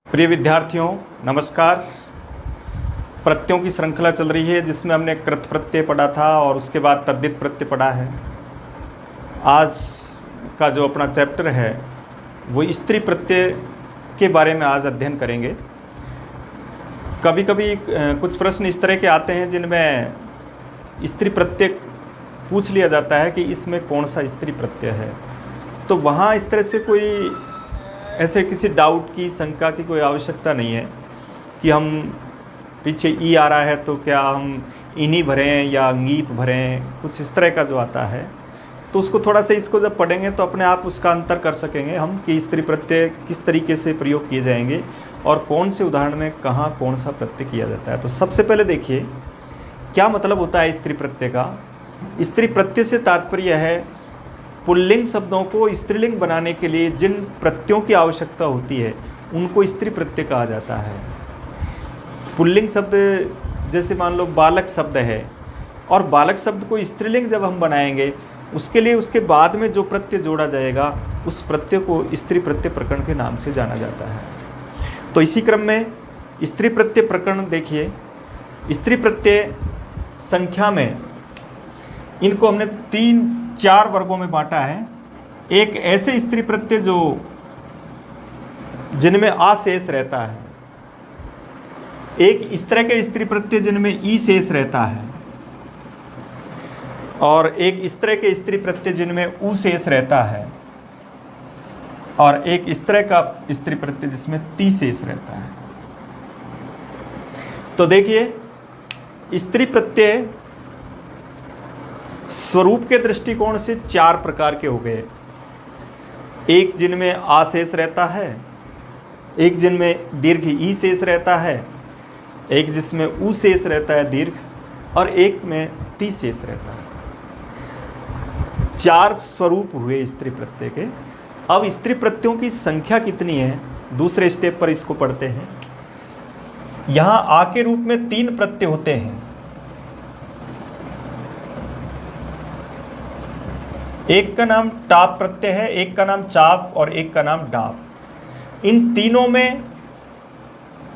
प्रिय विद्यार्थियों, नमस्कार। प्रत्ययों की श्रृंखला चल रही है जिसमें हमने कृत प्रत्यय पढ़ा था और उसके बाद तद्धित प्रत्यय पढ़ा है। आज का जो अपना चैप्टर है वो स्त्री प्रत्यय के बारे में आज अध्ययन करेंगे। कभी कभी कुछ प्रश्न इस तरह के आते हैं जिनमें स्त्री प्रत्यय पूछ लिया जाता है कि इसमें कौन सा स्त्री प्रत्यय है, तो वहाँ इस तरह से कोई ऐसे किसी डाउट की, शंका की कोई आवश्यकता नहीं है कि हम पीछे ई आ रहा है तो क्या हम इन्हीं भरें या ngीप भरें, कुछ इस तरह का जो आता है तो उसको थोड़ा सा इसको जब पढ़ेंगे तो अपने आप उसका अंतर कर सकेंगे हम कि स्त्री प्रत्यय किस तरीके से प्रयोग किए जाएंगे और कौन से उदाहरण में कहाँ कौन सा प्रत्यय किया जाता है। तो सबसे पहले देखिए क्या मतलब होता है स्त्री प्रत्यय का। स्त्री प्रत्यय से तात्पर्य है पुल्लिंग शब्दों को स्त्रीलिंग बनाने के लिए जिन प्रत्ययों की आवश्यकता होती है उनको स्त्री प्रत्यय कहा जाता है। पुल्लिंग शब्द जैसे मान लो बालक शब्द है, और बालक शब्द को स्त्रीलिंग जब हम बनाएंगे उसके लिए उसके बाद में जो प्रत्यय जोड़ा जाएगा उस प्रत्यय को स्त्री प्रत्यय प्रकरण के नाम से जाना जाता है। तो इसी क्रम में स्त्री प्रत्यय प्रकरण देखिए। स्त्री प्रत्यय संख्या में इनको हमने 3-4 वर्गों में बांटा है। एक ऐसे स्त्री प्रत्यय जो जिनमें आ शेष रहता है, एक इस तरह के स्त्री प्रत्यय जिनमें ई शेष रहता है, और एक इस तरह के स्त्री प्रत्यय जिनमें उ शेष रहता है, और एक इस तरह का स्त्री प्रत्यय जिसमें ती शेष रहता है। तो देखिए स्त्री प्रत्यय स्वरूप के दृष्टिकोण से 4 प्रकार के हो गए। एक जिनमें आ शेष रहता है, एक जिनमें दीर्घ ई शेष रहता है, एक जिसमें उ शेष रहता है दीर्घ, और एक में ती शेष रहता है। 4 स्वरूप हुए स्त्री प्रत्यय के। अब स्त्री प्रत्ययों की संख्या कितनी है दूसरे स्टेप पर इसको पढ़ते हैं। यहां आ के रूप में 3 प्रत्यय होते हैं। एक का नाम टाप प्रत्यय है, एक का नाम चाप और एक का नाम डाप। इन तीनों में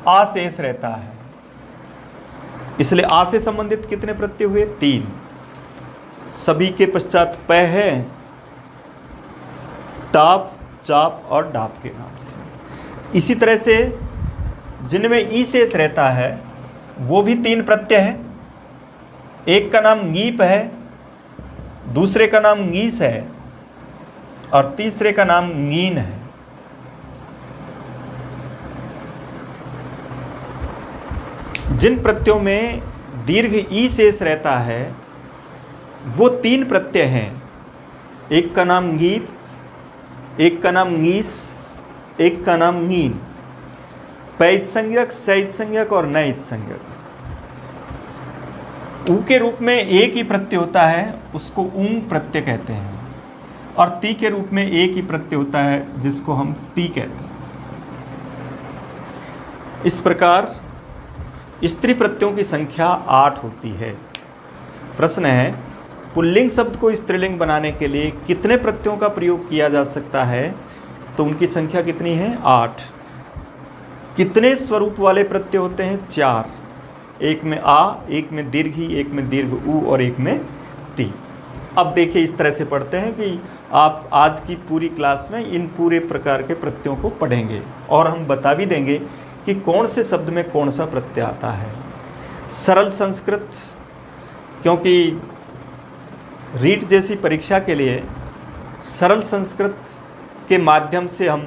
आ शेष रहता है, इसलिए आ से संबंधित कितने प्रत्यय हुए? 3। सभी के पश्चात प है टाप, चाप और डाप के नाम से। इसी तरह से जिनमें ई शेष रहता है वो भी 3 प्रत्यय है। एक का नाम ngीप है, दूसरे का नाम ngीस है और तीसरे का नाम ngीन है। जिन प्रत्ययों में दीर्घ ई शेष रहता है वो 3 प्रत्यय हैं। एक का नाम ngीप, एक का नाम ngीस, एक का नाम ngीन। पैद संज्ञक, सहित संज्ञक और नैत संज्ञक। ऊ के रूप में एक ही प्रत्यय होता है, उसको ऊंग प्रत्यय कहते हैं, और ती के रूप में एक ही प्रत्यय होता है जिसको हम ती कहते हैं। इस प्रकार स्त्री प्रत्ययों की संख्या 8 होती है। प्रश्न है पुल्लिंग शब्द को स्त्रीलिंग बनाने के लिए कितने प्रत्ययों का प्रयोग किया जा सकता है? तो उनकी संख्या कितनी है? 8। कितने स्वरूप वाले प्रत्यय होते हैं? 4। एक में आ, एक में दीर्घी, एक में दीर्घ उ और एक में ती। अब देखिए इस तरह से पढ़ते हैं कि आप आज की पूरी क्लास में इन पूरे प्रकार के प्रत्ययों को पढ़ेंगे और हम बता भी देंगे कि कौन से शब्द में कौन सा प्रत्यय आता है। सरल संस्कृत, क्योंकि रीट जैसी परीक्षा के लिए सरल संस्कृत के माध्यम से हम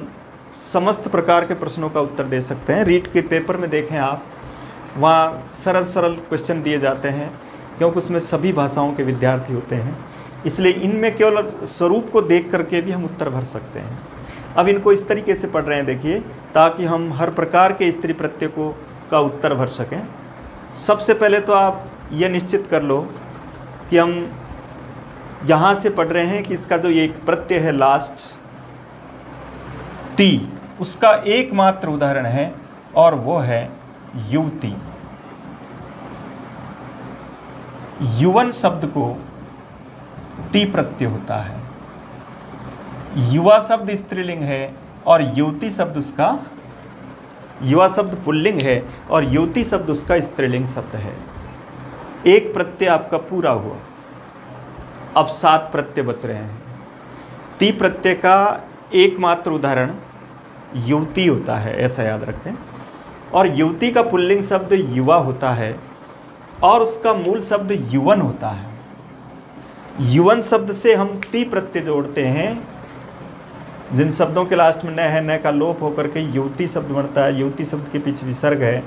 समस्त प्रकार के प्रश्नों का उत्तर दे सकते हैं। रीट के पेपर में देखें आप, वहाँ सरल सरल क्वेश्चन दिए जाते हैं क्योंकि उसमें सभी भाषाओं के विद्यार्थी होते हैं, इसलिए इनमें केवल स्वरूप को देख करके भी हम उत्तर भर सकते हैं। अब इनको इस तरीके से पढ़ रहे हैं देखिए, ताकि हम हर प्रकार के स्त्री प्रत्यय को का उत्तर भर सकें। सबसे पहले तो आप ये निश्चित कर लो कि हम यहाँ से पढ़ रहे हैं कि इसका जो एक प्रत्यय है लास्ट ती, उसका एकमात्र उदाहरण है और वो है युवती। युवन शब्द को ती प्रत्यय होता है। युवा शब्द स्त्रीलिंग है और युवती शब्द उसका युवा शब्द पुल्लिंग है और युवती शब्द उसका स्त्रीलिंग शब्द है। एक प्रत्यय आपका पूरा हुआ, अब 7 प्रत्यय बच रहे हैं। ती प्रत्यय का एकमात्र उदाहरण युवती होता है, ऐसा याद रखें। और युवती का पुल्लिंग शब्द युवा होता है और उसका मूल शब्द युवन होता है। युवन शब्द से हम ती प्रत्यय जोड़ते हैं, जिन शब्दों के लास्ट में न है, न का लोप होकर के युवती शब्द बनता है। युवती शब्द के पीछे विसर्ग है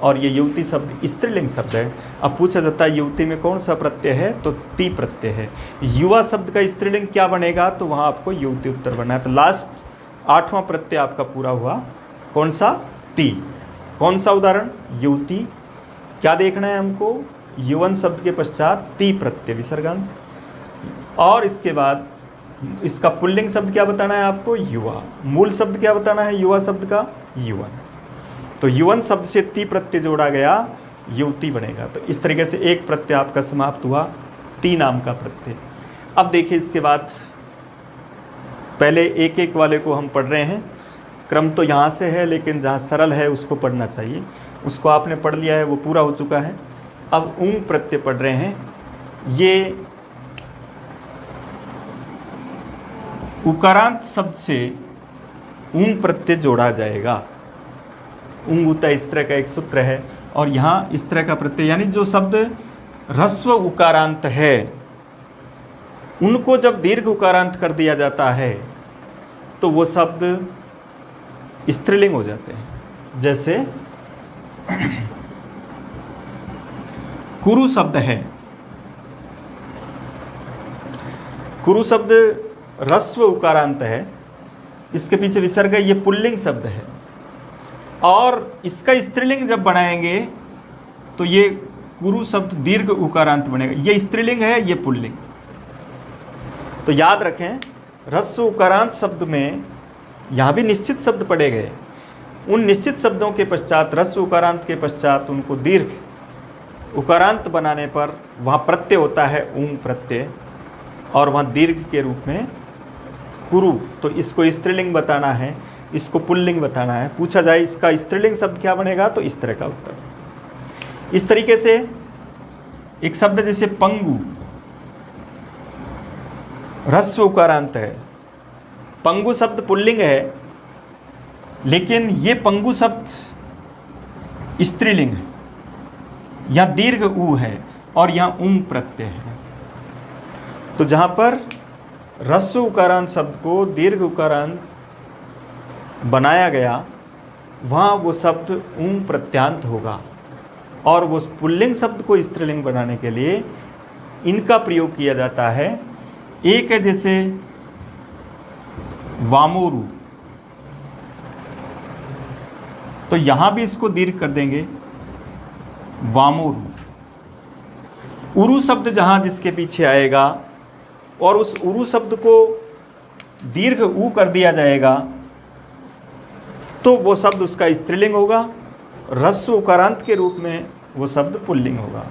और ये युवती शब्द स्त्रीलिंग शब्द है। अब पूछा जाता है युवती में कौन सा प्रत्यय है, तो ती प्रत्यय है। युवा शब्द का स्त्रीलिंग क्या बनेगा, तो वहाँ आपको युवती उत्तर बनना है। तो लास्ट 8वां प्रत्यय आपका पूरा हुआ, कौन सा, ती। कौन सा उदाहरण, युवती। क्या देखना है हमको, युवन शब्द के पश्चात ती प्रत्यय विसर्गांत, और इसके बाद इसका पुल्लिंग शब्द क्या बताना है आपको, युवा। मूल शब्द क्या बताना है युवा शब्द का, युवन। तो युवन शब्द से ती प्रत्यय जोड़ा गया, युवती बनेगा। तो इस तरीके से एक प्रत्यय आपका समाप्त हुआ, ती नाम का प्रत्यय। अब देखिए इसके बाद पहले एक एक वाले को हम पढ़ रहे हैं। क्रम तो यहाँ से है, लेकिन जहाँ सरल है उसको पढ़ना चाहिए। उसको आपने पढ़ लिया है, वो पूरा हो चुका है। अब ऊंग प्रत्यय पढ़ रहे हैं। ये उकारांत शब्द से ऊंग प्रत्यय जोड़ा जाएगा। ऊंग उता इस तरह का एक सूत्र है, और यहाँ इस तरह का प्रत्यय, यानी जो शब्द ह्रस्व उकारांत है उनको जब दीर्घ उकारांत कर दिया जाता है तो वो शब्द स्त्रीलिंग हो जाते हैं। जैसे कुरु शब्द है, कुरु शब्द ह्रस्व उकारांत है, इसके पीछे विसर्ग है, ये पुल्लिंग शब्द है। और इसका स्त्रीलिंग जब बनाएंगे तो ये कुरु शब्द दीर्घ उकारांत बनेगा। ये स्त्रीलिंग है, ये पुल्लिंग। तो याद रखें, ह्रस्व उकारांत शब्द में यहाँ भी निश्चित शब्द पढ़े गए। उन निश्चित शब्दों के पश्चात, ह्रस्व उकारांत के पश्चात उनको दीर्घ उकारांत बनाने पर वहाँ प्रत्यय होता है ऊंग प्रत्यय, और वहाँ दीर्घ के रूप में कुरु। तो इसको स्त्रीलिंग बताना है, इसको पुल्लिंग बताना है। पूछा जाए इसका स्त्रीलिंग शब्द क्या बनेगा, तो इस तरह का उत्तर। इस तरीके से एक शब्द जैसे पंगु, ह्रस्व उकारांत है। पंगु शब्द पुल्लिंग है, लेकिन ये पंगु शब्द स्त्रीलिंग है। यहाँ दीर्घ ऊ है और यहाँ ऊंग प्रत्यय है। तो जहाँ पर ह्रस्व उकारांत शब्द को दीर्घ उकारांत बनाया गया, वहाँ वो शब्द ऊंग प्रत्यांत होगा। और वो पुल्लिंग शब्द को स्त्रीलिंग बनाने के लिए इनका प्रयोग किया जाता है। एक है जैसे वामोरु, तो यहां भी इसको दीर्घ कर देंगे, वामोरु। उरु शब्द जहां जिसके पीछे आएगा और उस उरु शब्द को दीर्घ ऊ कर दिया जाएगा, तो वो शब्द उसका स्त्रीलिंग होगा। ह्रस्व उकारांत के रूप में वो शब्द पुल्लिंग होगा।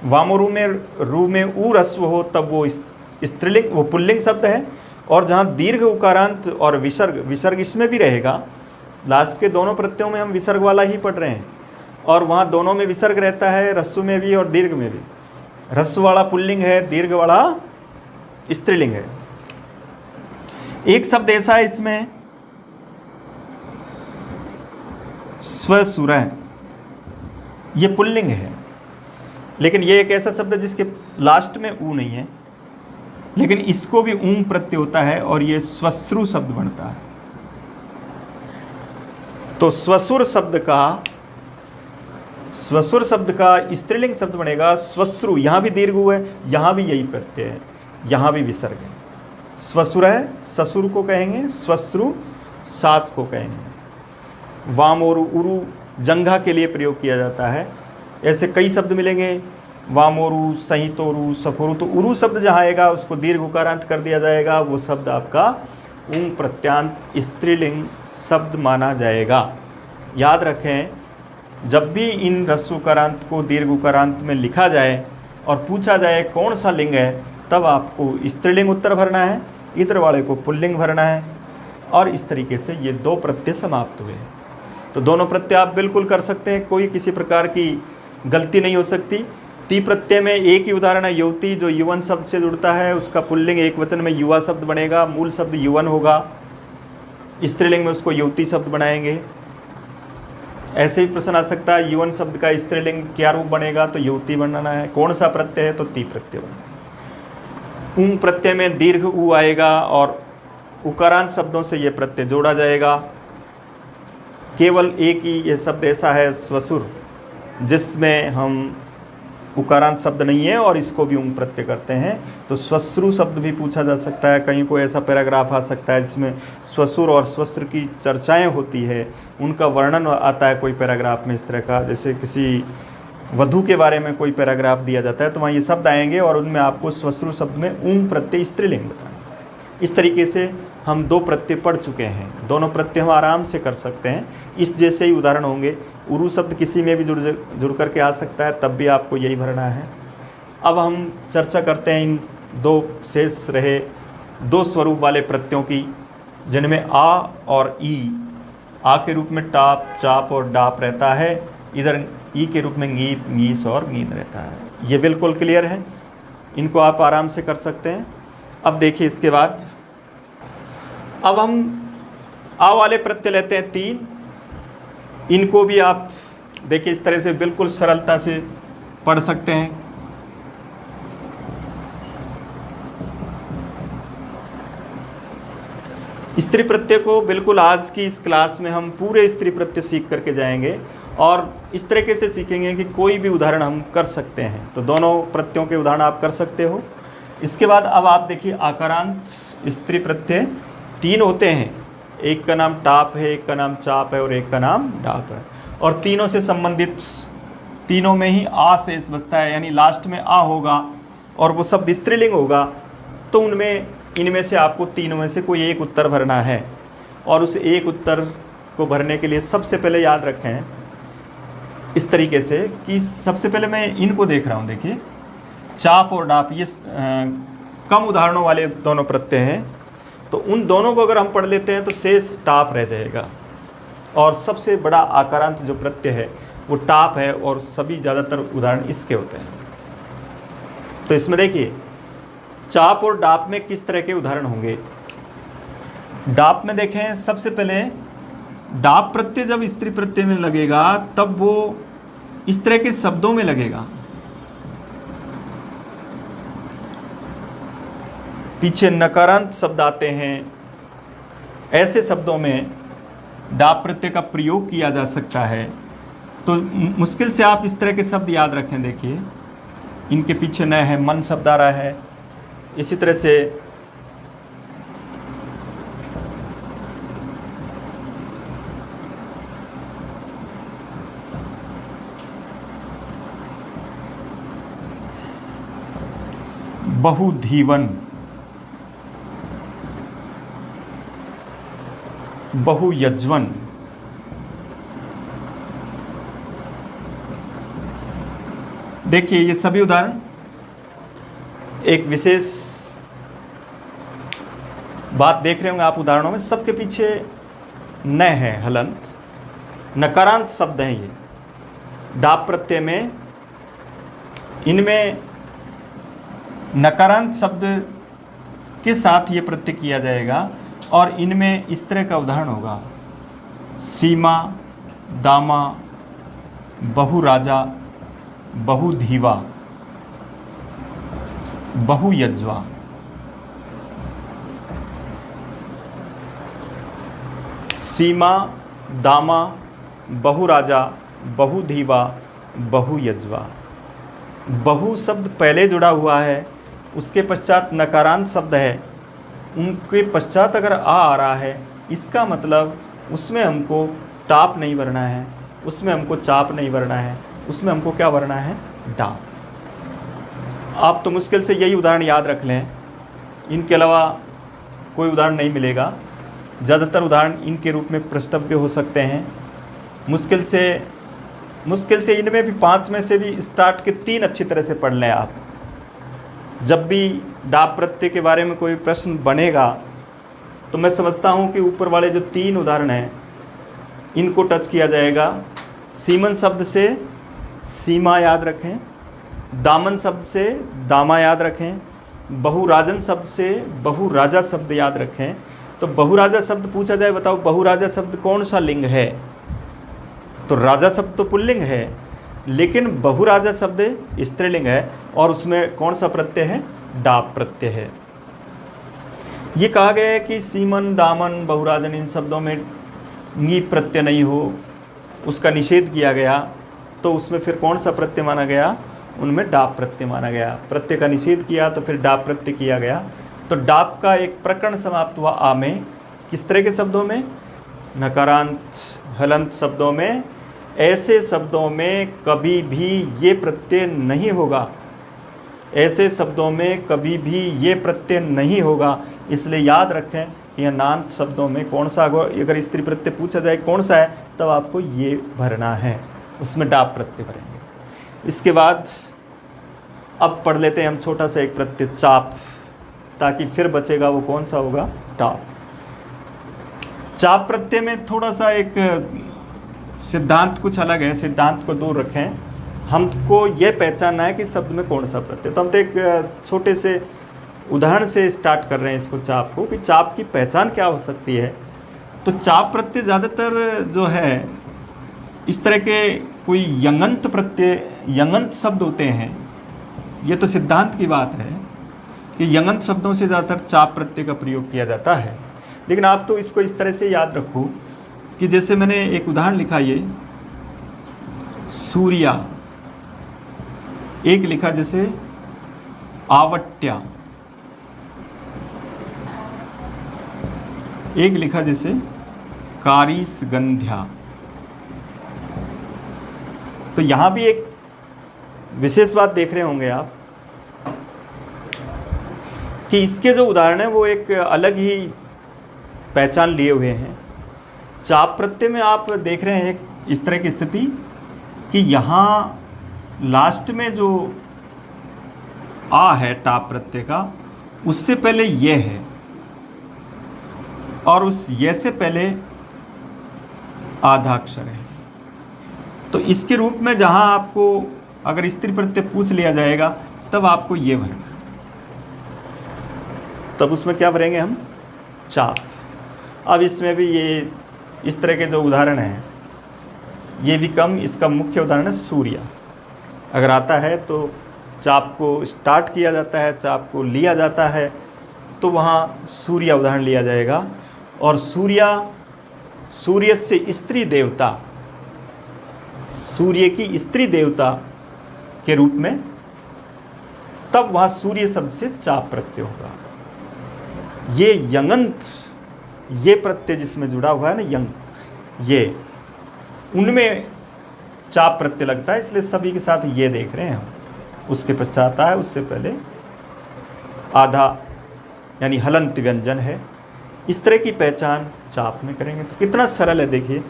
वामोरु में रू में ऊ ह्रस्व हो तब वो स्त्रीलिंग, वो पुल्लिंग शब्द है। और जहाँ दीर्घ उकारांत और विसर्ग इसमें भी रहेगा। लास्ट के दोनों प्रत्ययों में हम विसर्ग वाला ही पढ़ रहे हैं, और वहाँ दोनों में विसर्ग रहता है, ह्रस्व में भी और दीर्घ में भी। ह्रस्व वाला पुल्लिंग है, दीर्घ वाला स्त्रीलिंग है। एक शब्द ऐसा है इसमें, स्वसुर, ये पुल्लिंग है, लेकिन ये एक ऐसा शब्द है जिसके लास्ट में ऊ नहीं है, लेकिन इसको भी ऊंग प्रत्यय होता है और ये स्वश्रु शब्द बनता है। तो स्वसुर शब्द का स्त्रीलिंग शब्द बनेगा स्वश्रु। यहाँ भी दीर्घ है, यहाँ भी यही प्रत्यय है, यहाँ भी विसर्ग है। स्वसुर है, ससुर को कहेंगे, स्वश्रु सास को कहेंगे। वामोरु उरु जंघा के लिए प्रयोग किया जाता है। ऐसे कई शब्द मिलेंगे, वामोरु, संहितोरु, सफोरु। तो उरु शब्द जहाँ आएगा उसको दीर्घ उकारांत कर दिया जाएगा, वो शब्द आपका ऊंग प्रत्यांत स्त्रीलिंग शब्द माना जाएगा। याद रखें, जब भी इन ह्रस्व उकारांत को दीर्घ उकारांत में लिखा जाए और पूछा जाए कौन सा लिंग है, तब आपको स्त्रीलिंग उत्तर भरना है, इतर वाले को पुल्लिंग भरना है। और इस तरीके से ये 2 प्रत्यय समाप्त हुए। तो दोनों प्रत्यय आप बिल्कुल कर सकते हैं, कोई किसी प्रकार की गलती नहीं हो सकती। ती प्रत्यय में एक ही उदाहरण है युवती, जो युवन शब्द से जुड़ता है, उसका पुल्लिंग एक वचन में युवा शब्द बनेगा, मूल शब्द युवन होगा, स्त्रीलिंग में उसको युवती शब्द बनाएंगे। ऐसे ही प्रश्न आ सकता है युवन शब्द का स्त्रीलिंग क्या रूप बनेगा, तो युवती बनाना है। कौन सा प्रत्यय है, तो ती प्रत्यय बनेगा। ऊं प्रत्यय में दीर्घ ऊ आएगा और उकारांत शब्दों से ये प्रत्यय जोड़ा जाएगा। केवल एक ही ये शब्द ऐसा है स्वसुर, जिसमें हम उकारांत शब्द नहीं है और इसको भी ऊं प्रत्यय करते हैं। तो स्वश्रु शब्द भी पूछा जा सकता है, कहीं कोई ऐसा पैराग्राफ आ सकता है जिसमें स्वसुर और स्वश्र की चर्चाएं होती है, उनका वर्णन आता है कोई पैराग्राफ में इस तरह का, जैसे किसी वधू के बारे में कोई पैराग्राफ दिया जाता है तो वहाँ ये शब्द आएंगे और उनमें आपको स्वश्रु शब्द में ऊं प्रत्यय स्त्रीलिंग बताना। इस तरीके से हम दो प्रत्यय पढ़ चुके हैं, दोनों प्रत्यय हम आराम से कर सकते हैं। इस जैसे ही उदाहरण होंगे। उरु शब्द किसी में भी जुड़ करके आ सकता है, तब भी आपको यही भरना है। अब हम चर्चा करते हैं इन दो शेष रहे दो स्वरूप वाले प्रत्ययों की, जिनमें आ और ई। आ के रूप में टाप, चाप और डाप रहता है, इधर ई के रूप में गीप, गीस और गीन रहता है। ये बिल्कुल क्लियर है, इनको आप आराम से कर सकते हैं। अब देखिए इसके बाद अब हम आ वाले प्रत्यय लेते हैं 3। इनको भी आप देखिए इस तरह से बिल्कुल सरलता से पढ़ सकते हैं। स्त्री प्रत्यय को बिल्कुल आज की इस क्लास में हम पूरे स्त्री प्रत्यय सीख करके जाएंगे और इस तरीके से सीखेंगे कि कोई भी उदाहरण हम कर सकते हैं। तो दोनों प्रत्ययों के उदाहरण आप कर सकते हो। इसके बाद अब आप देखिए आकारांत स्त्री प्रत्यय 3 होते हैं, एक का नाम टाप है, एक का नाम चाप है और एक का नाम डाप है। और तीनों से संबंधित तीनों में ही आ शेष बचता है, यानी लास्ट में आ होगा और वो शब्द स्त्रीलिंग होगा। तो इनमें से आपको तीनों में से कोई एक उत्तर भरना है और उस एक उत्तर को भरने के लिए सबसे पहले याद रखें इस तरीके से कि सबसे पहले मैं इनको देख रहा हूँ। देखिए चाप और डाप ये कम उदाहरणों वाले दोनों प्रत्यय हैं, तो उन दोनों को अगर हम पढ़ लेते हैं तो शेष टाप रह जाएगा और सबसे बड़ा आकारांत जो प्रत्यय है वो टाप है और सभी ज़्यादातर उदाहरण इसके होते हैं। तो इसमें देखिए चाप और डाप में किस तरह के उदाहरण होंगे। डाप में देखें सबसे पहले डाप प्रत्यय जब स्त्री प्रत्यय में लगेगा तब वो इस तरह के शब्दों में लगेगा। पीछे नकारांत शब्द आते हैं, ऐसे शब्दों में डाप प्रत्यय का प्रयोग किया जा सकता है। तो मुश्किल से आप इस तरह के शब्द याद रखें। देखिए इनके पीछे न है, मन शब्द आ रहा है। इसी तरह से बहुधीवन, बहुयज्वन, देखिए ये सभी उदाहरण एक विशेष बात देख रहे होंगे आप उदाहरणों में, सबके पीछे न है, हलंत, नकारांत शब्द हैं ये। डाप प्रत्यय में इनमें नकारांत शब्द के साथ ये प्रत्यय किया जाएगा और इनमें इस तरह का उदाहरण होगा। सीमा, दामा, बहुराजा, बहुधीवा, बहुयज्वा। सीमा, दामा, बहुराजा, बहुधीवा, बहुयज्वा। बहु शब्द पहले जुड़ा हुआ है, उसके पश्चात नकारांत शब्द है, उनके पश्चात अगर आ रहा है, इसका मतलब उसमें हमको टाप नहीं भरना है, उसमें हमको चाप नहीं भरना है, उसमें हमको क्या भरना है, डाप। आप तो मुश्किल से यही उदाहरण याद रख लें, इनके अलावा कोई उदाहरण नहीं मिलेगा। ज़्यादातर उदाहरण इनके रूप में प्रश्नव्य हो सकते हैं। मुश्किल से इनमें भी 5 में से भी स्टार्ट के 3 अच्छी तरह से पढ़ लें आप। जब भी डाप प्रत्यय के बारे में कोई प्रश्न बनेगा तो मैं समझता हूँ कि ऊपर वाले जो 3 उदाहरण हैं इनको टच किया जाएगा। सीमन शब्द से सीमा याद रखें, दामन शब्द से दामा याद रखें, बहुराजन शब्द से बहुराजा शब्द याद रखें। तो बहुराजा शब्द पूछा जाए, बताओ बहुराजा शब्द कौन सा लिंग है? तो राजा शब्द तो पुल्लिंग है, लेकिन बहुराजा शब्द स्त्रीलिंग है और उसमें कौन सा प्रत्यय है? डाप प्रत्यय है। ये कहा गया है कि सीमन, दामन, बहुराजन इन शब्दों में नी प्रत्यय नहीं हो, उसका निषेध किया गया। तो उसमें फिर कौन सा प्रत्यय माना गया? उनमें डाप प्रत्यय माना गया। प्रत्यय का निषेध किया तो फिर डाप प्रत्यय किया गया। तो डाप का एक प्रकरण समाप्त हुआ आ में। किस तरह के शब्दों में? नकारांत, हलंत शब्दों में। ऐसे शब्दों में कभी भी ये प्रत्यय नहीं होगा, ऐसे शब्दों में कभी भी ये प्रत्यय नहीं होगा। इसलिए याद रखें कि यह नांत शब्दों में कौन सा, अगर स्त्री प्रत्यय पूछा जाए कौन सा है, तब आपको ये भरना है, उसमें डाप प्रत्यय भरेंगे। इसके बाद अब पढ़ लेते हैं हम छोटा सा एक प्रत्यय चाप, ताकि फिर बचेगा वो कौन सा होगा? टाप। चाप प्रत्यय में थोड़ा सा एक सिद्धांत कुछ अलग है, सिद्धांत को दूर रखें। हमको ये पहचानना है कि शब्द में कौन सा प्रत्यय। तो हम तो एक छोटे से उदाहरण से स्टार्ट कर रहे हैं इसको, चाप को, कि चाप की पहचान क्या हो सकती है। तो चाप प्रत्यय ज़्यादातर जो है इस तरह के कोई यंगंत प्रत्यय, यंगंत शब्द होते हैं। ये तो सिद्धांत की बात है कि यंगंत शब्दों से ज़्यादातर चाप प्रत्यय का प्रयोग किया जाता है। लेकिन आप तो इसको इस तरह से याद रखो कि जैसे मैंने एक उदाहरण लिखा, ये सूर्या, एक लिखा जैसे आवट्या, एक लिखा जैसे कारीसगंध्या। तो यहां भी एक विशेष बात देख रहे होंगे आप कि इसके जो उदाहरण है वो एक अलग ही पहचान लिए हुए हैं। चाप प्रत्यय में आप देख रहे हैं एक इस तरह की स्थिति कि यहाँ लास्ट में जो आ है टाप प्रत्यय का, उससे पहले ये है और उस ये से पहले आधा अक्षर है। तो इसके रूप में जहाँ आपको अगर स्त्री प्रत्यय पूछ लिया जाएगा तब आपको ये भरना, तब उसमें क्या भरेंगे हम? चाप। अब इसमें भी ये इस तरह के जो उदाहरण हैं ये भी कम, इसका मुख्य उदाहरण है सूर्या। अगर आता है तो चाप को स्टार्ट किया जाता है, चाप को लिया जाता है, तो वहाँ सूर्या उदाहरण लिया जाएगा। और सूर्या, सूर्य से स्त्री देवता, सूर्य की स्त्री देवता के रूप में, तब वहाँ सूर्य शब्द से चाप प्रत्यय होगा। ये यंगंत, ये प्रत्यय जिसमें जुड़ा हुआ है ना यंग, ये उनमें चाप प्रत्यय लगता है, इसलिए सभी के साथ ये देख रहे हैं हम। उसके पश्चात है, उससे पहले आधा यानी हलंत व्यंजन है। इस तरह की पहचान चाप में करेंगे तो कितना सरल है। देखिए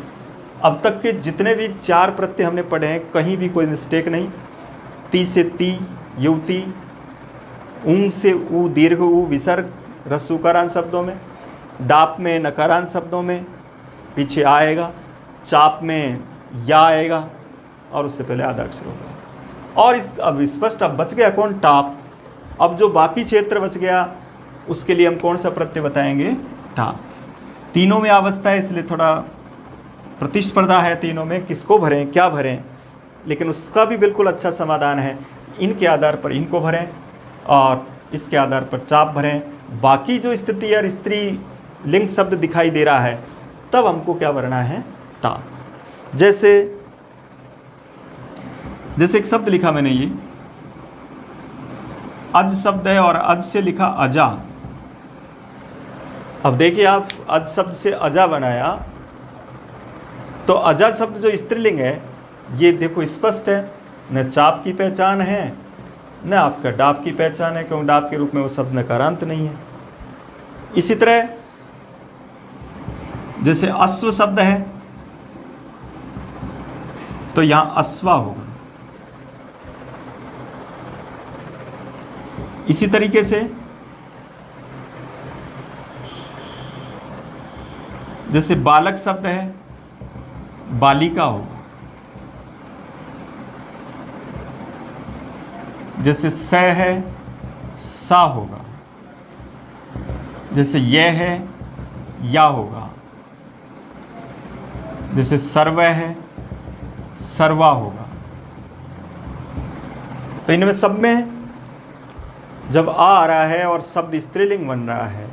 अब तक के जितने भी चार प्रत्यय हमने पढ़े हैं कहीं भी कोई मिस्टेक नहीं। ती से ती युवती, ऊं से ऊ दीर्घ ऊ विसर्ग रस्सूकारांत शब्दों में, डाप में नकारांत शब्दों में पीछे आएगा, चाप में या आएगा और उससे पहले आधा अक्षर होगा। और इस अब स्पष्ट अब बच गया कौन? टाप। अब जो बाकी क्षेत्र बच गया उसके लिए हम कौन सा प्रत्यय बताएंगे? टाप। तीनों में अवस्था है इसलिए थोड़ा प्रतिस्पर्धा है तीनों में, किसको भरें क्या भरें, लेकिन उसका भी बिल्कुल अच्छा समाधान है। इनके आधार पर इनको भरें और इसके आधार पर चाप भरें। बाकी जो स्थिति और स्त्री लिंग शब्द दिखाई दे रहा है तब हमको क्या भरना है? टाप। जैसे एक शब्द लिखा मैंने, ये अज शब्द है और अज से लिखा अजा। अब देखिए आप, अज शब्द से अजा बनाया तो अजा शब्द जो स्त्रीलिंग है ये देखो स्पष्ट है, न चाप की पहचान है न आपका डाप की पहचान है, क्योंकि डाप के रूप में वो शब्द नकारांत नहीं है। इसी तरह जैसे अश्व शब्द है तो यहां अश्वा होगा। इसी तरीके से जैसे बालक शब्द है बालिका होगा। जैसे स है सा होगा, जैसे यह है या होगा, जैसे सर्व है सर्वा होगा। तो इनमें सब में जब आ रहा है और शब्द स्त्रीलिंग बन रहा है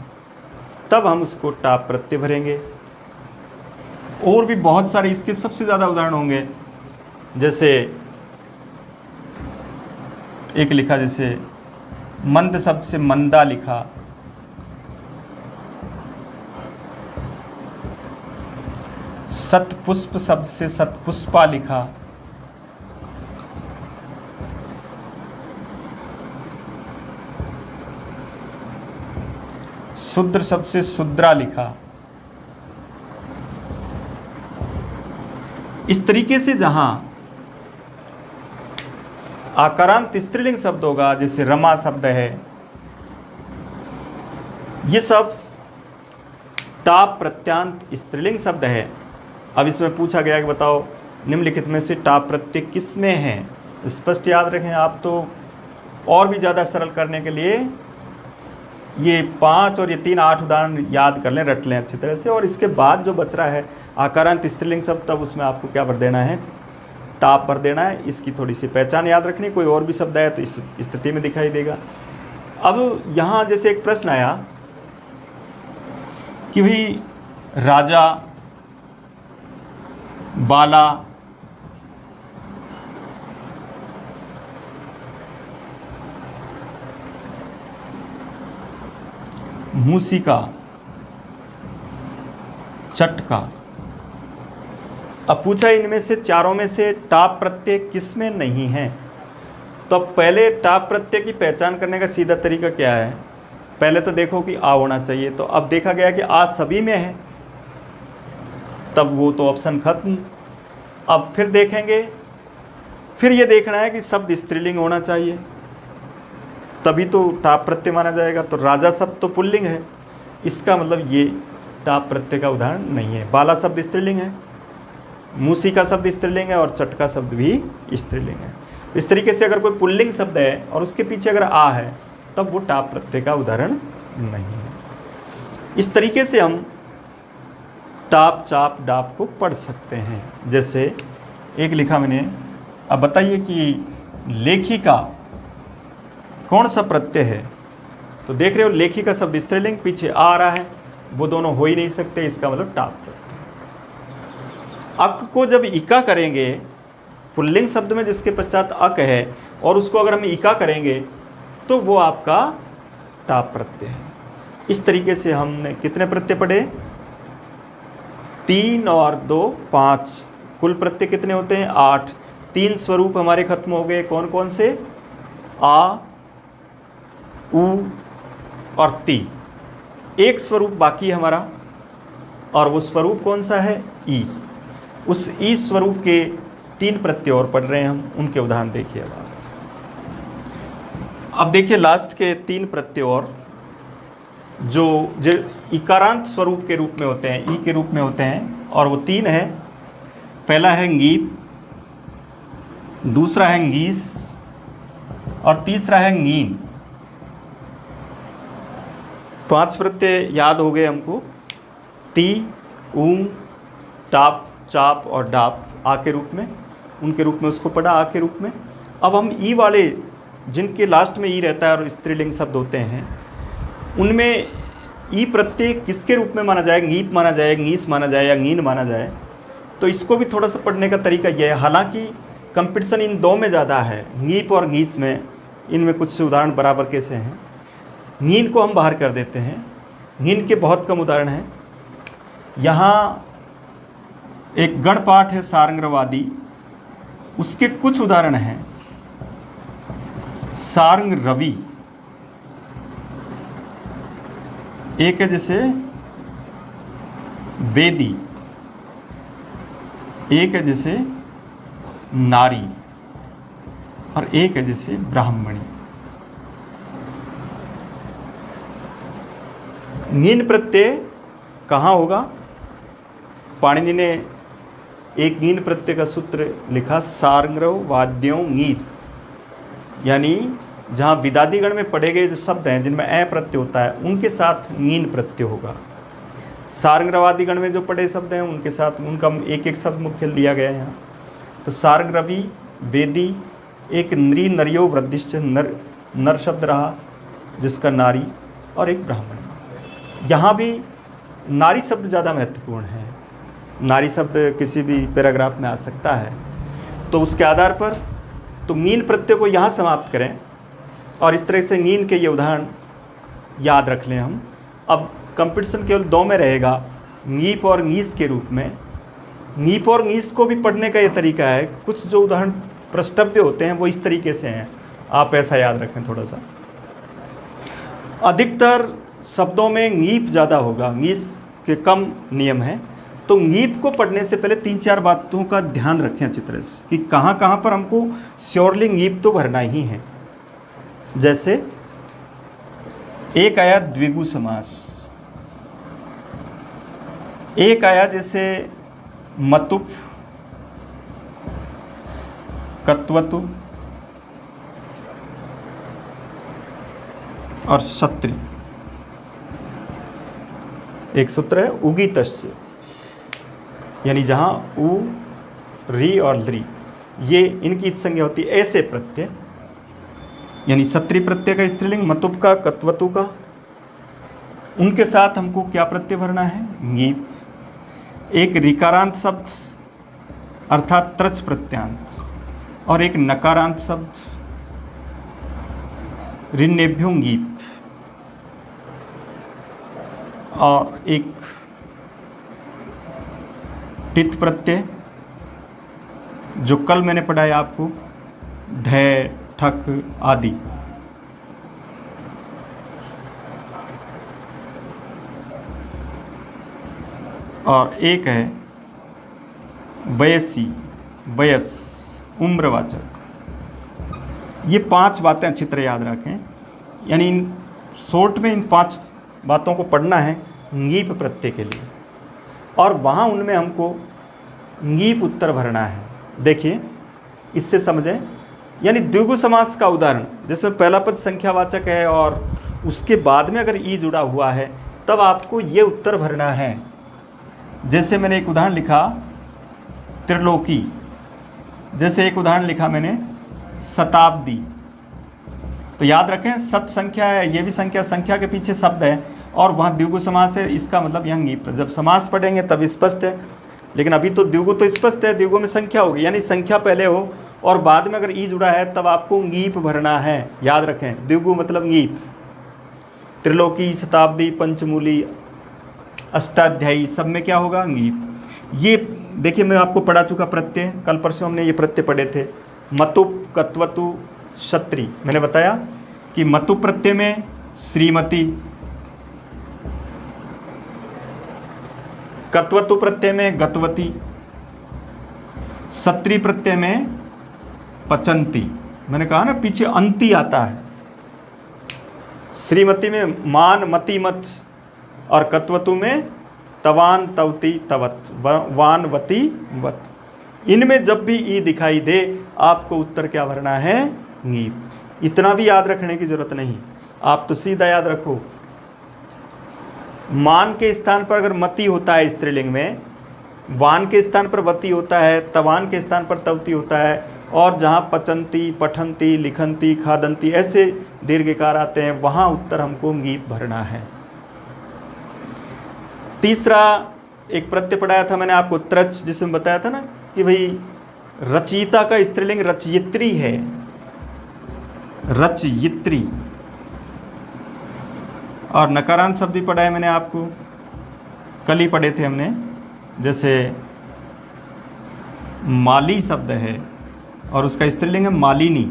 तब हम उसको टाप प्रत्यय भरेंगे। और भी बहुत सारे इसके सबसे ज़्यादा उदाहरण होंगे। जैसे एक लिखा, जैसे मंद शब्द से मंदा लिखा, सतपुष्प शब्द से सतपुष्पा लिखा, शूद्र शब्द से शूद्रा लिखा। इस तरीके से जहां आकारांत स्त्रीलिंग शब्द होगा, जैसे रमा शब्द है, ये सब टाप प्रत्यांत स्त्रीलिंग शब्द है। अब इसमें पूछा गया कि बताओ निम्नलिखित में से टाप प्रत्यय किस में है। स्पष्ट याद रखें आप। तो और भी ज़्यादा सरल करने के लिए ये 5 और ये 3 8 उदाहरण याद कर लें, रट लें अच्छी तरह से। और इसके बाद जो बच रहा है आकारांत स्त्रीलिंग शब्द, तब उसमें आपको क्या भर देना है, टाप भर देना है। इसकी थोड़ी सी पहचान याद रखनी। कोई और भी शब्द आया तो इस स्थिति में दिखाई देगा। अब यहाँ जैसे एक प्रश्न आया कि भाई राजा, बाला, मूसिका, चटका। अब पूछा इनमें से चारों में से टाप प्रत्यय किस में नहीं है। तो अब पहले टाप प्रत्यय की पहचान करने का सीधा तरीका क्या है, पहले तो देखो कि आ होना चाहिए। तो अब देखा गया कि आ सभी में है, तब वो तो ऑप्शन खत्म। अब फिर देखेंगे, फिर ये देखना है कि शब्द स्त्रीलिंग होना चाहिए, तभी तो टाप प्रत्यय माना जाएगा। तो राजा शब्द तो पुल्लिंग है, इसका मतलब ये टाप प्रत्यय का उदाहरण नहीं है। बाला शब्द स्त्रीलिंग है, मूसिका शब्द स्त्रीलिंग है, और चटका शब्द भी स्त्रीलिंग है। इस तरीके से अगर कोई पुल्लिंग शब्द है और उसके पीछे अगर आ है, तब वो टाप प्रत्यय का उदाहरण नहीं है। इस तरीके से हम टाप, चाप, डाप को पढ़ सकते हैं। जैसे एक लिखा मैंने, अब बताइए कि लेखिका कौन सा प्रत्यय है। तो देख रहे हो लेखिका शब्द स्त्रीलिंग, पीछे आ रहा है, वो दोनों हो ही नहीं सकते, इसका मतलब टाप प्रत्यय। अक को जब इका करेंगे, पुल्लिंग शब्द में जिसके पश्चात अक है, और उसको अगर हम इका करेंगे तो वो आपका टाप प्रत्यय है। इस तरीके से हमने कितने प्रत्यय पढ़े, 3 और 2 5, कुल प्रत्यय कितने होते हैं 8। 3 स्वरूप हमारे खत्म हो गए, कौन कौन से, आ, उ और ती। एक स्वरूप बाकी है हमारा, और वो स्वरूप कौन सा है, ई। उस ई स्वरूप के 3 प्रत्यय और पढ़ रहे हैं हम, उनके उदाहरण देखिए। अब देखिए लास्ट के 3 प्रत्यय और जो इकारांत स्वरूप के रूप में होते हैं, ई के रूप में होते हैं, और वो 3 है। पहला है ngीप, दूसरा है ngीस, और तीसरा है ngीन। 5 प्रत्यय याद हो गए हमको, ती, ऊंग, टाप, चाप और डाप, आ के रूप में, उनके रूप में उसको पढ़ा, आ के रूप में। अब हम ई वाले, जिनके लास्ट में ई रहता है और स्त्रीलिंग शब्द होते हैं, उनमें ई प्रत्यय किसके रूप में माना जाए, ngीप माना जाए, ngीस माना जाए, या ngीन माना जाए। तो इसको भी थोड़ा सा पढ़ने का तरीका यह है। हालांकि कंपटीशन इन 2 में ज़्यादा है, ngीप और ngीस में। इनमें कुछ उदाहरण बराबर कैसे हैं। ngीन को हम बाहर कर देते हैं, ngीन के बहुत कम उदाहरण हैं। यहाँ एक गण पाठ है सारंगवादी, उसके कुछ उदाहरण हैं। सारंग रवि एक है, जैसे वेदी, एक है जैसे नारी, और एक है जैसे ब्राह्मणी। ngीन प्रत्यय कहाँ होगा, पाणिनि ने एक ङीन प्रत्यय का सूत्र लिखा, सारंग्रव वाद्यों ङीत, यानी जहाँ विदादिगण में पढ़े गए जो शब्द हैं जिनमें ए प्रत्यय होता है उनके साथ ङीन प्रत्यय होगा। सारंग्रवादिगण में जो पढ़े शब्द हैं उनके साथ उनका एक एक शब्द मुख्य लिया गया है यहाँ। तो सारंग्रवी, वेदी, एक नरी, नरियो, वृद्धिश्च, नर शब्द रहा जिसका नारी, और एक ब्राह्मण। यहाँ भी नारी शब्द ज़्यादा महत्वपूर्ण है। नारी शब्द किसी भी पैराग्राफ में आ सकता है, तो उसके आधार पर तो ङीन प्रत्यय को यहाँ समाप्त करें और इस तरह से ङीन के ये उदाहरण याद रख लें हम। अब कंपटीशन केवल दो में रहेगा, ङीप और ङीस के रूप में। ङीप और ङीस को भी पढ़ने का ये तरीका है, कुछ जो उदाहरण प्रष्टव्य होते हैं वो इस तरीके से हैं, आप ऐसा याद रखें थोड़ा सा। अधिकतर शब्दों में ङीप ज़्यादा होगा, ङीस के कम नियम हैं। तो ङीप को पढ़ने से पहले 3-4 बातों का ध्यान रखें अच्छी तरह से कि कहाँ कहाँ पर हमको श्योरली ङीप तो भरना ही है। जैसे एक आया द्विगु समास, एक आया जैसे मतुप, कत्वतु और क्षत्रि। एक सूत्र है उगीतस्य, यानी जहाँ उ, री और लृ ये इनकी संज्ञा होती है ऐसे प्रत्यय, यानी क्षत्रि प्रत्यय का स्त्रीलिंग, मतुप का, कत्वतु का, उनके साथ हमको क्या प्रत्यय भरना है? ङीप। एक ऋकारांत शब्द अर्थात त्रच प्रत्यांत, और एक नकारांत शब्द ऋन्नेभ्यो ङीप, और एक टित प्रत्यय जो कल मैंने पढ़ाया आपको, ढय, ठक आदि। और एक है वयसी, वयस, उम्रवाचक। ये 5 बातें अच्छी तरह याद रखें, यानी इन शॉर्ट में इन 5 बातों को पढ़ना है ङीप प्रत्यय के लिए, और वहाँ उनमें हमको ङीप उत्तर भरना है। देखिए इससे समझें, यानी द्विगु समास का उदाहरण, जैसे पहला पद संख्यावाचक है और उसके बाद में अगर ई जुड़ा हुआ है तब आपको ये उत्तर भरना है। जैसे मैंने एक उदाहरण लिखा त्रिलोकी, जैसे एक उदाहरण लिखा मैंने शताब्दी। तो याद रखें सत संख्या है, ये भी संख्या के पीछे शब्द है, और वहाँ द्विगु समास है, इसका मतलब यहाँ ङीप। जब समास पढ़ेंगे तब स्पष्ट है, लेकिन अभी तो द्विगु तो स्पष्ट है, द्विगु में संख्या होगी, यानी संख्या पहले हो और बाद में अगर ई जुड़ा है तब आपको ङीप भरना है। याद रखें द्विगु मतलब ङीप। त्रिलोकी, शताब्दी, पंचमूली, अष्टाध्यायी सब में क्या होगा? ङीप। ये देखिए मैं आपको पढ़ा चुका प्रत्यय, कल परसों हमने ये प्रत्यय पढ़े थे, मतुप, कत्वतु, क्षत्रि। मैंने बताया कि मतुप प्रत्यय में श्रीमती, कत्वतु प्रत्यय में गतवती, क्षत्रि प्रत्यय में पचंती। मैंने कहा ना पीछे अंति आता है। श्रीमती में मान, मति, मत, और कत्वतु में तवान, तवती, तवत, वान, वती, वत। इनमें जब भी ई दिखाई दे आपको उत्तर क्या भरना है? ङीप। इतना भी याद रखने की जरूरत नहीं, आप तो सीधा याद रखो, मान के स्थान पर अगर मति होता है स्त्रीलिंग में, वान के स्थान पर वती होता है, तवान के स्थान पर तवती होता है, और जहाँ पचंती, पठंती, लिखंती, खादंती ऐसे दीर्घकार आते हैं वहाँ उत्तर हमको ङीप भरना है। तीसरा एक प्रत्यय पढ़ाया था मैंने आपको त्रच, जिसमें बताया था ना कि भाई रचयिता का स्त्रीलिंग रचयित्री है, रचयित्री। और नकारांत शब्द भी पढ़ाए मैंने आपको, कल ही पढ़े थे हमने। जैसे माली शब्द है और उसका स्त्रीलिंग है मालिनी,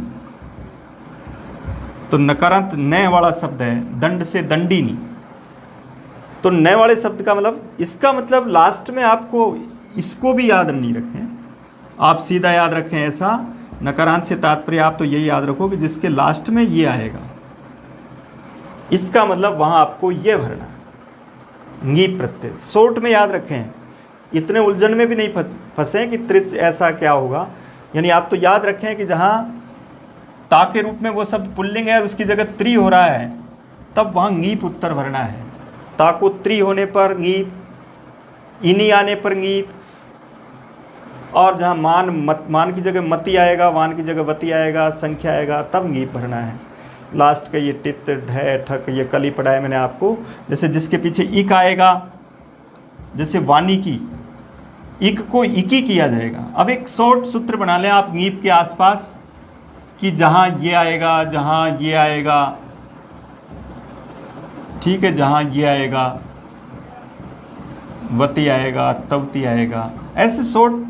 तो नकारांत न वाला शब्द है, दंड से दंडिनी। तो न वाले शब्द का मतलब, इसका मतलब लास्ट में आपको इसको भी याद नहीं रखें, आप सीधा याद रखें ऐसा। नकारांत से तात्पर्य आप तो यही याद रखो कि जिसके लास्ट में ये आएगा, इसका मतलब वहाँ आपको ये भरना है ङीप प्रत्यय। शॉर्ट में याद रखें, इतने उलझन में भी नहीं फंसे कि त्रिच ऐसा क्या होगा। यानी आप तो याद रखें कि जहाँ ता के रूप में वो शब्द पुल्लिंग है और उसकी जगह त्रि हो रहा है, तब वहाँ ngीप उत्तर भरना है। ता को त्रि होने पर ngीप, इनी आने पर ngीप, और जहाँ मान की जगह मति आएगा, वान की जगह वति आएगा, संख्या आएगा, तब ngीप भरना है। लास्ट का ये टित, ढ, ठक, ये कल ही पढ़ा है मैंने आपको। जैसे जिसके पीछे इक आएगा, जैसे वानी की, इक को इकी किया जाएगा। अब एक शॉर्ट सूत्र बना लें आप ngीप के आसपास कि जहाँ ये आएगा, जहाँ ये आएगा, ठीक है, जहाँ ये आएगा वती आएगा, तवती आएगा, ऐसे शॉर्ट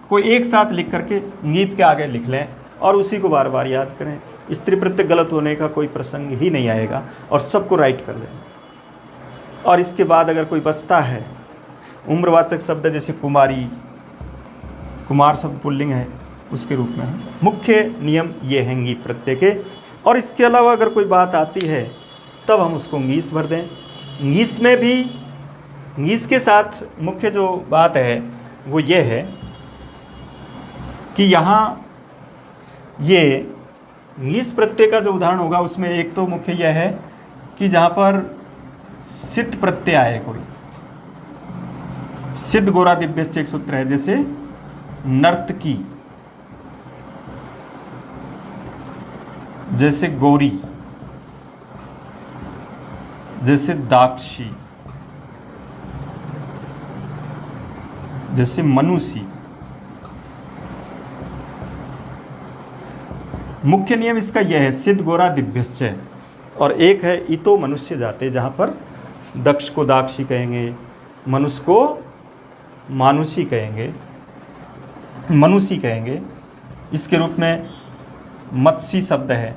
को एक साथ लिख करके ngीप के आगे लिख लें और उसी को बार बार याद करें। स्त्री प्रत्यय गलत होने का कोई प्रसंग ही नहीं आएगा और सबको राइट कर लें। और इसके बाद अगर कोई बचता है उम्रवाचक शब्द जैसे कुमारी, कुमार शब्द पुल्लिंग है, उसके रूप में मुख्य नियम ये हैं ngीप प्रत्यय के। और इसके अलावा अगर कोई बात आती है तब हम उसको ngीस भर दें। ngीस में भी ngीस के साथ मुख्य जो बात है वो ये है कि यहाँ ये ngीस प्रत्यय का जो उदाहरण होगा उसमें एक तो मुख्य यह है कि जहाँ पर सिद्ध प्रत्यय आए, कोई सिद्ध गोरा दिव्य से एक सूत्र है, जैसे नर्तकी, जैसे गौरी, जैसे दाक्षी, जैसे मनुषी। मुख्य नियम इसका यह है सिद्ध गोरा दिव्यश्चय। और एक है इतो मनुष्य जाते, जहाँ पर दक्ष को दाक्षी कहेंगे, मनुष्य को मानुषी कहेंगे, मनुषी कहेंगे। इसके रूप में मत्सी शब्द है।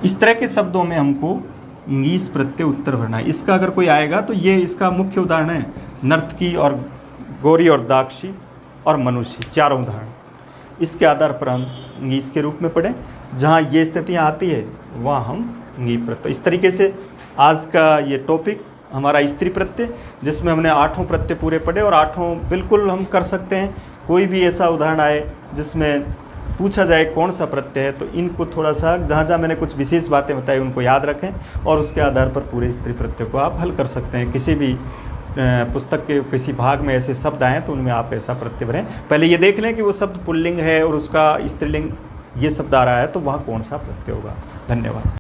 इस तरह के शब्दों में हमको ngीस प्रत्यय उत्तर भरना है। इसका अगर कोई आएगा तो ये इसका मुख्य उदाहरण है, नर्तकी और गौरी और दाक्षी और मनुष्य, चारों उदाहरण। इसके आधार पर हम ngीस के रूप में पढ़ें। जहाँ ये स्थितियाँ आती है वहाँ हम ngीप प्रत्यय। इस तरीके से आज का ये टॉपिक हमारा स्त्री प्रत्यय, जिसमें हमने 8 प्रत्यय पूरे पढ़े और 8 बिल्कुल हम कर सकते हैं। कोई भी ऐसा उदाहरण आए जिसमें पूछा जाए कौन सा प्रत्यय है, तो इनको थोड़ा सा जहाँ जहाँ मैंने कुछ विशेष बातें बताई उनको याद रखें और उसके आधार पर पूरे स्त्री प्रत्यय को आप हल कर सकते हैं। किसी भी पुस्तक के किसी भाग में ऐसे शब्द आएँ तो उनमें आप ऐसा प्रत्यय भरें। पहले ये देख लें कि वो शब्द पुल्लिंग है और उसका स्त्रीलिंग ये शब्द आ रहा है तो वहाँ कौन सा प्रत्यय होगा। धन्यवाद।